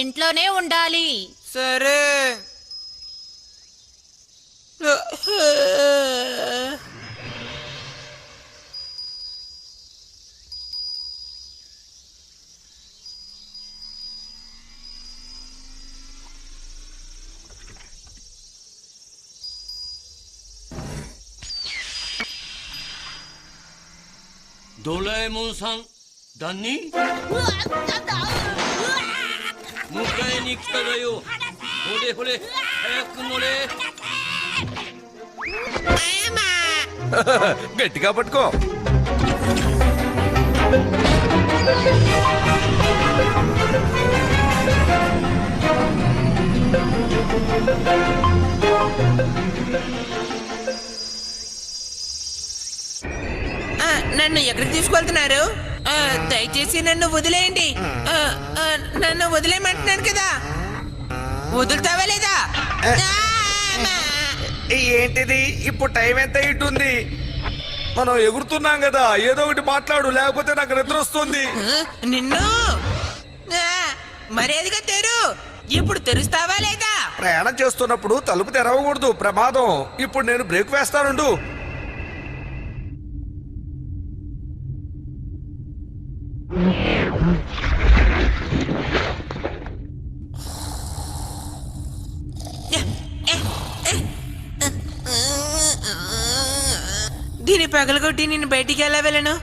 ఇంట్లోనే ఉండాలి. సరే.ドラえもんさん、何？迎えに来ただよ。ほれほれ、早く乗れ。గట్టిగా పట్టుకో. నన్ను ఎక్కడికి తీసుకెళ్తున్నారు? దయచేసి నన్ను వదిలేయండి. నన్ను వదిలేయమంటున్నాను కదా, వదులుతావా లేదా? ఏంటిది? ఇప్పుడు టైం ఎంత ఇటుంది? మనం ఎగురుతున్నాం కదా, ఏదో ఒకటి మాట్లాడు, లేకపోతే నాకు నిద్ర వస్తుంది. నిన్ను మర్యాదగా తెరు. ఇప్పుడు తెరుస్తావా లేదా? ప్రయాణం చేస్తున్నప్పుడు తలుపు తెరవకూడదు, ప్రమాదం. ఇప్పుడు నేను బ్రేక్ వేస్తానుండు. దీని పగలగొట్టి నేను బయటికి ఎలా వెళ్ళను?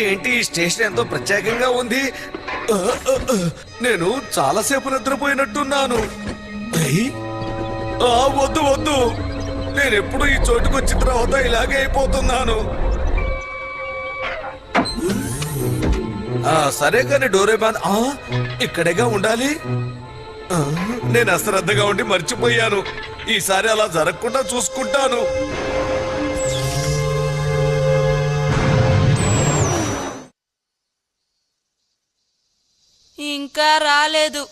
ఏంటి స్టేషన్ ఎంతో ప్రత్యేకంగా ఉంది. నేను చాలాసేపు నిద్రపోయినట్టున్నాను. వద్దు వద్దు, నేను ఎప్పుడు ఈ చోటుకు వచ్చిన తర్వాత ఇలాగే అయిపోతున్నాను. సరే కానీ డోరేమాన్ ఇక్కడేగా ఉండాలి. నేను అశ్రద్ధగా ఉండి మర్చిపోయాను. ఈసారి అలా జరగకుండా చూసుకుంటాను. ఇంకా రాలేదు.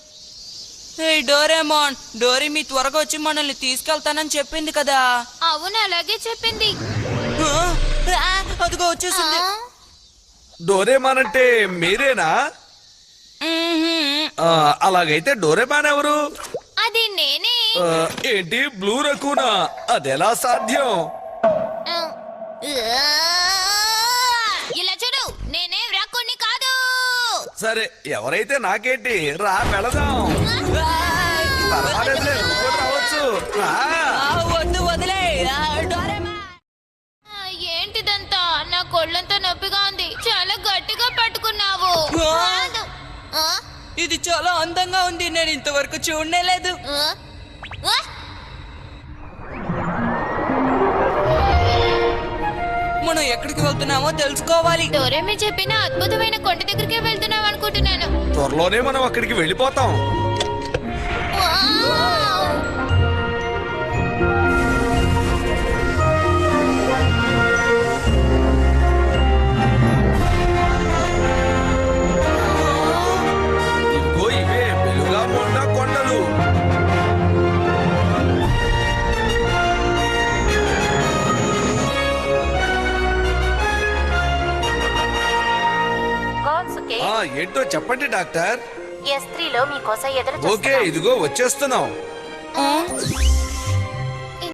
డోరేమోన్, డోరీ మీ త్వరగా వచ్చి మనల్ని తీసుకెళ్తానని చెప్పింది కదా. అవును, అలాగే చెప్పింది. అదిగో వచ్చేసింది. డోరేమాన్ అంటే మీరేనా? అలాగైతే డోరేమాన్ ఎవరు? అది నేనే. ఏంటి బ్లూ రకూనా? అదెలా సాధ్యం? ఇలా చూడు, నేనే రాకుని కాదు. సరే, ఎవరైతే నాకేంటి, రా వెళదాం. పర్వాలేదులే, నువ్వు కూడా రావచ్చు. వద్దు, వదిలే. ఏంటిదంతా? నా కొళ్ళంతా నొప్పిగా ఉంది. చాలా గట్టిగా పట్టుకున్నావు. ఇది చాలా అందంగా ఉంది, నేను ఇంతవరకు చూడలేదు. మనం ఎక్కడికి వెళ్తున్నామో తెలుసుకోవాలి. డోరేమి చెప్పిన అద్భుతమైన కొండ దగ్గరికి వెళ్తున్నాం అనుకుంటున్నాను. త్వరలోనే మనం అక్కడికి వెళ్ళిపోతాం. ఇదిగో ఇవే వెలుగా ఉన్న కొండలు. ఏంటో చెప్పండి డాక్టర్. S3లో మీకోసం ఎదురు ఓకే, ఇదిగో వచ్చేస్తున్నాం.